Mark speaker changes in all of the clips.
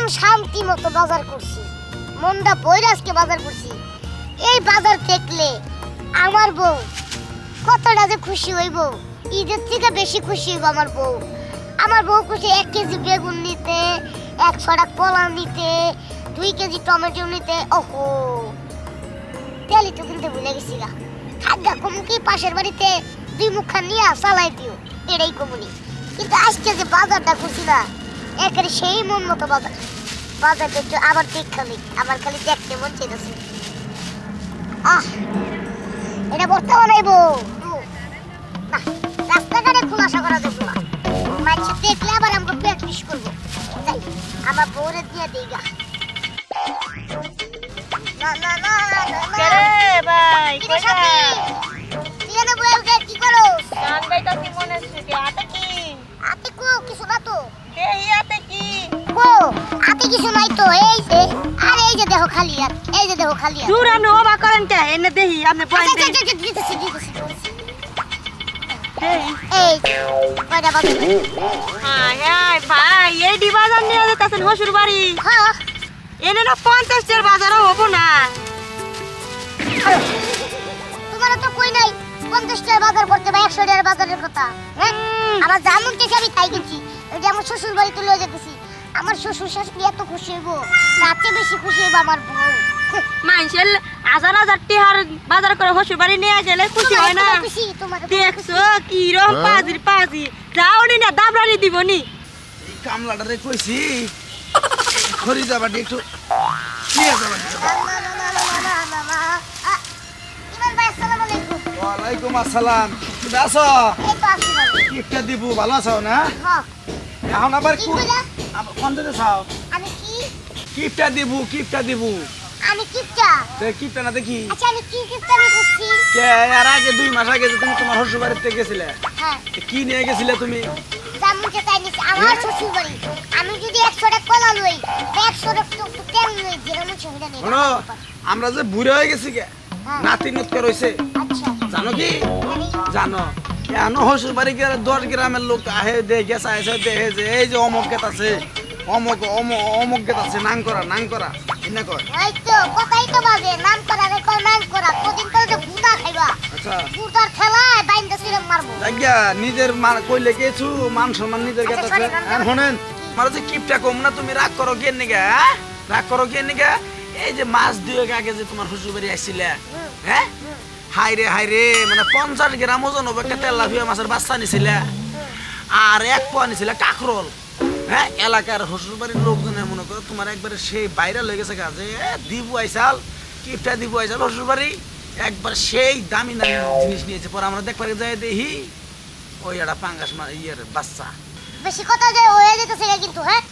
Speaker 1: মন শান্তি মতো বাজার করছি, মনটা বইরা আজকে বাজার করছি। এই বাজার দেখলে আমার বউ কতটা যে খুশি হইব, ঈদের থেকে বেশি খুশি হইব আমার বউ। আমার বউ খুশি 1 কেজি বেগুন নিতে, 1 ছড়া কলা নিতে, 2 কেজি টমেটো নিতে। ওহো, তেলি তো কিনতে ভুলে গেছি গা। খাদ্যা কমুকি পাশের বাড়িতে 2 মুখা নিয়ে চালাই দিও, এটাই কমুনি। কিন্তু আজকে যে বাজারটা করছি না, একেবারে সেই মন মতো বাজার। বাজারটা একটু আবার দেখ, খালি আমার খালি দেখতে মন চাইতেছে। এটা ভর্তা বানাইবো না, রাস্তাঘাটে খোলাসা করা যাবে না। মানুষ দেখলে আবার আমাকে পেট পিস করবো। যাই আমার বউরে দিয়ে দিই গা। কিছু না তো, কিছু নাই তো। এই যে আর এই যে দেখো খালি, আর এই যে দেখো খালি।
Speaker 2: দূর আপনি ওবা করেন কে? এনে দেহি আপনি বলেন দেহি।
Speaker 1: এই কয়টা বাজে?
Speaker 2: হাই হাই ভাই, এই ডি বাজার নিয়ে যেতেছেন হসুর বাড়ি?
Speaker 1: হ্যাঁ,
Speaker 2: এনে না 50 টার বাজারও হবো না।
Speaker 1: তোমার তো কই নাই 50 টাকার বাজার করতে বা 100 টাকার বাজারের কথা। হ্যাঁ, আমার জামুন থেকে আমি তাই কিনছি। ওই যে আমার শ্বশুর বাড়িতে লয়ে যেতেছি, আমার শ্বশুর শাশুড়ি এত খুশি হইব, রাতে বেশি খুশি হইব আমার বউ।
Speaker 2: মানুষের 1000 টাকার বাজার করে হসুর বাড়ি নিয়ে গেলে খুশি হয় না?
Speaker 1: খুশি তোমার
Speaker 2: দেখছো কি রকম পাজির পাজি, যাওনি না দাবরানি দিবনি।
Speaker 3: এই কামলাটারে কইছি খরি যাবাটি একটু নিয়ে যাবাটি।
Speaker 1: ইমান ভাই আসসালামু আলাইকুম।
Speaker 3: ওয়ালাইকুম আসসালাম। তুমি আছো?
Speaker 1: এই তো আসি ভাই।
Speaker 3: কিপটা দিব, ভালো আছো না?
Speaker 1: হ্যাঁ,
Speaker 3: এখন আবার
Speaker 1: কি কইলা?
Speaker 3: কোন দিকে চাও?
Speaker 1: আমি কি?
Speaker 3: কিপটা দিব।
Speaker 1: আমি কিপটা?
Speaker 3: তো কিপটা না দেখি
Speaker 1: আচ্ছা, আমি কি কিপটা আমি করছি?
Speaker 3: কে এর আগে 2 মাস আগে যে তুমি তোমার শ্বশুর বাড়িতে গেছিলে,
Speaker 1: হ্যাঁ,
Speaker 3: তো কি নিয়ে গেছিলে তুমি?
Speaker 1: জামুনকে তাই নিছি আমার শ্বশুর বাড়ি। আমি যদি 100 টাকা কলা লই, 100 টাকা তো তেল লই, যেমন ছবিটা নেই।
Speaker 3: শোনো, আমরা যে বুড়ো হয়ে গেছি গে, নাতি নতকে রইছে,
Speaker 1: আচ্ছা,
Speaker 3: জানো কি? জানো কেন শ্বশুর বাড়ি গেলে 10 গ্রামের লোক আহে দেখে চাইছে, দেখে যে এই যে অমুক গেত আছে, অমুক গেত আছে, নাং করা এনে কয়।
Speaker 1: ওই তো কথাই তো বাজে, নাম করা রে কো নাম করা। কদিন পরে যে ভূতা খাইবা,
Speaker 3: আচ্ছা
Speaker 1: ভূতার খেলায় বাইন্দা ছিরে মারবো।
Speaker 3: জায়গা নিজের কইলে কিছু মান সম্মান নিজের কাছে আছে। আর শোনেন, আমার যে কিপটা কম না, তুমি রাগ করো কে নিগা? রাগ করো কে নিগা? এই যে মাস 2 আগে যে তোমার শ্বশুর বাড়ি আইছিলে, হ্যাঁ, হাই রে মানে 50 গ্রাম ওজন হবে একটা তেলাপিয়া মাছের বাচ্চা নিছিলে, আর 1 পোয়া নিছিলে কাকরোল। হ্যাঁ, এলাকার শ্বশুর বাড়ির লোকজনে মনে করো তোমার একবারে সেই বাইরে লয়ে গেছে কাজে দিব আইসাল, কিপটা দিব আইসাল শ্বশুর বাড়ি, একবার সেই দামি জিনিস নিয়েছে। পরে আমরা দেখবার যাই দেখি ওই একটা পাঙ্গাস ইয়ের বাচ্চা।
Speaker 1: বেশি কথা যে হয়ে যেতেছে কিন্তু। হ্যাঁ,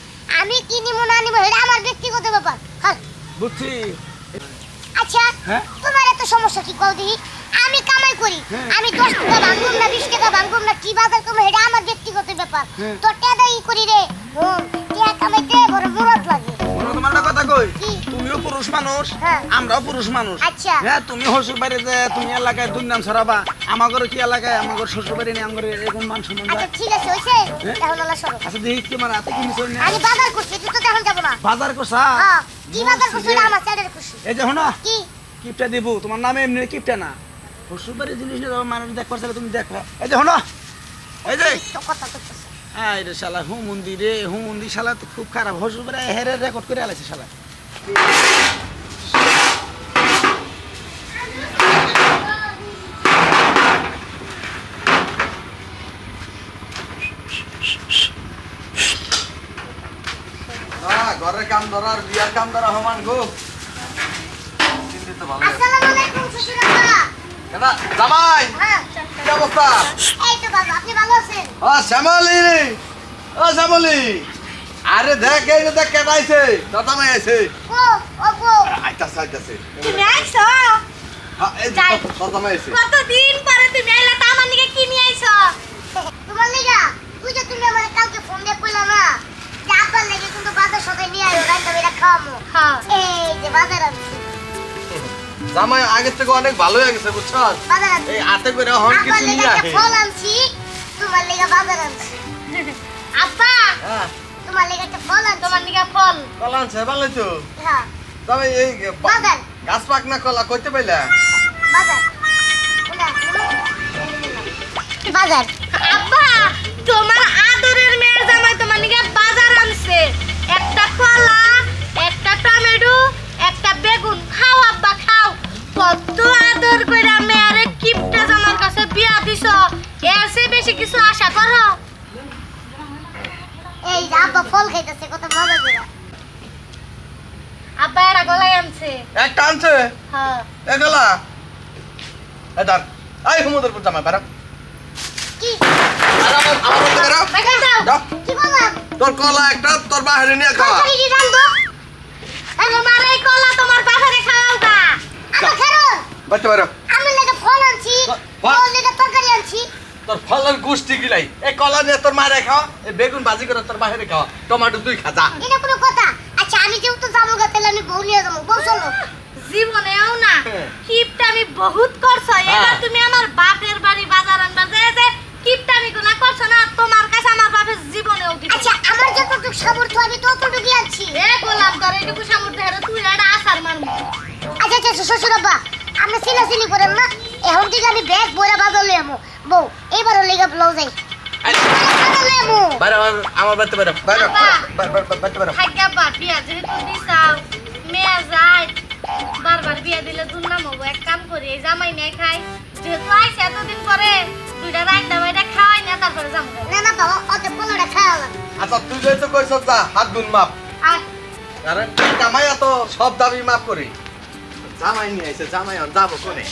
Speaker 1: আমি কি নিমু না নিমু এটা আমার ব্যক্তিগত ব্যাপার। হ্যাঁ,
Speaker 3: বুঝছি।
Speaker 1: আচ্ছা,
Speaker 3: হ্যাঁ?
Speaker 1: তোমার এত সমস্যা কি কও দেখি? আমি কামাই করি, আমি 10 টাকা ভাঙবো না, 20 টাকা ভাঙবো না, কি বাজার করবো এটা আমার ব্যক্তিগত ব্যাপার। তো টাকা ই করি রে, টাকা কামাইতে বড় মুরত লাগে।
Speaker 3: তোমার একটা কথা কই,
Speaker 1: কি?
Speaker 3: তুমিও পুরুষ মানুষ,
Speaker 1: হ্যাঁ।
Speaker 3: আমরাও পুরুষ মানুষ।
Speaker 1: আচ্ছা।
Speaker 3: হ্যাঁ, তুমি শ্বশুর বাড়ি যে তুমি এলাকায় দুর্নাম ছড়াবা, আমাগর কি এলাকায় আমাগর শ্বশুর বাড়ি নিয়ে আমাগর এরকম মান সম্মান
Speaker 1: আচ্ছা,
Speaker 3: যায়?
Speaker 1: ঠিক আছে, হইছে?
Speaker 3: হ্যাঁ?
Speaker 1: এখন আল্লাহ সরো।
Speaker 3: আচ্ছা দেখি তোমার হাতে কি নিছ না?
Speaker 1: আমি বাজার করছি, তুই তো এখন যাব না।
Speaker 3: বাজার করছা?
Speaker 1: হ্যাঁ, কি বাজার করছিস এটা আমার চ্যানেলে খুশি।
Speaker 3: এই যে শোনো,
Speaker 1: কি?
Speaker 3: কিপটা দিব, তোমার নামে এমনি কিপটা না, শ্বশুর বাড়ির জিনিস নিয়ে যাবো, মানুষ দেখবার চাইলে তুমি দেখো। এই যে শোনো, এই যে
Speaker 1: তো কথা কইতেছ।
Speaker 3: আয় রে শালা, হুমুন্দি শালা তো খুব খারাপ, শ্বশুর বাড়ি হেরে রেকর্ড করে আলাইছে শালা। ঘরের কাম ধরার বিয়ার কাম ধরা সমান গো।
Speaker 1: আসসালামু আলাইকুম শ্বশুর আব্বা।
Speaker 3: এটা জামাই,
Speaker 1: হ্যাঁ,
Speaker 3: কি অবস্থা?
Speaker 1: এই তো বাবা, আপনি ভালো আছেন?
Speaker 3: শ্যামলি, আরে দেখ এই যে দেখ কেটা আইছে, তোর জামাই আইছে।
Speaker 1: ও
Speaker 3: আইতাছে
Speaker 2: তুমি আইছো?
Speaker 3: হ্যাঁ, এই যে তোর জামাই আইছে।
Speaker 2: কতদিন পরে তুমি আইলা, তা আমার নিকে কি নিয়ে আইছো?
Speaker 1: তোমার লাগা তুই যে তুমি আমার কালকে ফোন দিয়ে কইলা না যে আপনার লাগে কিন্তু বাজার সদাই নিয়ে আইও, রান্না বেড়া খাওয়ামু।
Speaker 2: হ্যাঁ,
Speaker 1: এই যে বাজার আনছি,
Speaker 3: জামাই আগের থেকে অনেক ভালো হয়ে গেছে বুঝছ?
Speaker 1: বাজার আনছি।
Speaker 3: এই হাতে করে হন
Speaker 1: আপনার
Speaker 3: কিছু নিয়ে
Speaker 1: লাগা
Speaker 3: আহে।
Speaker 1: ফল আনছি, তোমার লাগা বাজার আনছি। আব্বা,
Speaker 3: হ্যাঁ,
Speaker 1: তোমার লেগে একটা ফল আনছি।
Speaker 2: তোমার নিকা ফল
Speaker 4: কলা আনছে ভালো তো
Speaker 1: হ্যাঁ
Speaker 4: তবে এই
Speaker 1: বাজার
Speaker 4: গাছ পাক না কলা কইতে পাইলা
Speaker 1: বাজার বাজার
Speaker 2: আব্বা তোমার আদরের মেয়ের জামাই তোমার নিকা বাজার আনছে একটা কলা একটা টমেটো একটা বেগুন খাও আব্বা খাও কত আদর কইরা মেয়ারে কিপটা জামার কাছে বিয়া দিছো এর চেয়ে বেশি কিছু আশা করো
Speaker 1: এই যে আব্বা ফল খাইতেছে কত মজা করে।
Speaker 2: আব্বা এরা গলায় আনছে
Speaker 4: একটা আনছে
Speaker 2: হ্যাঁ
Speaker 4: এগলা এদার আই হুমুদের পুত জামাই বারা
Speaker 1: কি
Speaker 4: আর আমার বলতে পারো
Speaker 2: বেকার দাও
Speaker 4: দাও
Speaker 1: কি বললাম
Speaker 4: তোর কলা একটা তোর বাহিরে নিয়ে খাওয়া
Speaker 1: তরকারি কি রান্ধবো
Speaker 2: তোমার এই কলা তোমার বাবারে খাওয়াও গা
Speaker 1: আব্বা খারো
Speaker 4: বলতে পারো
Speaker 1: আমি লেগে ফল আনছি
Speaker 4: ফল?
Speaker 1: ওর লেগে তরকারি আনছি।
Speaker 4: তোর ফলের গুষ্টি গিলাই এই কলা নিয়ে তোর মারে খাওয়া এই বেগুন ভাজি করে তোর বাহিরে খাওয়া টমেটো তুই খা যা
Speaker 1: এটা কোনো কথা? আচ্ছা আমি যেহেতু যাবো গা তাহলে আমি বউ নিয়ে যাবো, বউ চলো।
Speaker 2: জীবনেও না
Speaker 4: হ্যাঁ।
Speaker 2: কিপটা আমি বহুত করছো এবার তুমি আমার বাপের বাড়ি বাজার আনবা যে কিপটা আমি গুনাহ করছো না তোমার কাছে আমার বাপের জীবনেও দিবে
Speaker 1: আচ্ছা আমার যতটুকু সামর্থ্য আমি ততটুকুই আনছি।
Speaker 2: এ গোলাম করে এটুকু সামর্থ্য হেরে তুই এটা আসার মারমু
Speaker 1: আচ্ছা আচ্ছা শ্বশুর আব্বা আপনি চিলাচিলি করেন না, এখন থেকে আমি ব্যাগ বইরা বাজার লই আমু। বউ এইবারও লেগে ব্লাউজ যাই বাজার লই আমু।
Speaker 4: বাইরে আমার বাড়তে পারো বাইরে বাড়তে পারো
Speaker 2: ভাগ্যা বাপ বিয়া যেহেতু দিছাও মেয়ে যায় বারবার বিয়া দিলে দুর্নাম হবো এক কাম করি এই জামাই মেয়ে খাই যেহেতু আইসে এতদিন পরে দুইটা রান্না বাইটা খাওয়াই না তারপরে যাবো
Speaker 1: না না বাবা অত কোনোটা খাওয়া লাগবে।
Speaker 4: আচ্ছা তুই যেহেতু কইছ যা হাত গুন মাপ
Speaker 2: আর
Speaker 4: কারণ জামাই এত সব দাবি মাপ করি জামাই নিয়ে আইছে জামাই এখন যাবো কোনে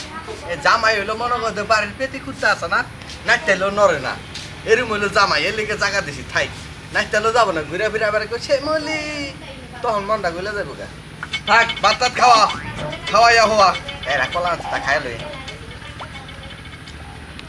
Speaker 4: এই জামাই হইলো মনে করতে বাড়ির পেটি খুঁজতে আছে না নাইতেলো নরে না এরম হইলো জামাই এর লিগে জায়গা দিছি থাই নাইতেলো যাবো না ঘুরে ফিরে আবার সে মলি তখন মনটা গুলে যাবো গা থাক ভাত টাত খাওয়া খাওয়াইয়া হওয়া এরা কলা আছে তা খাই লই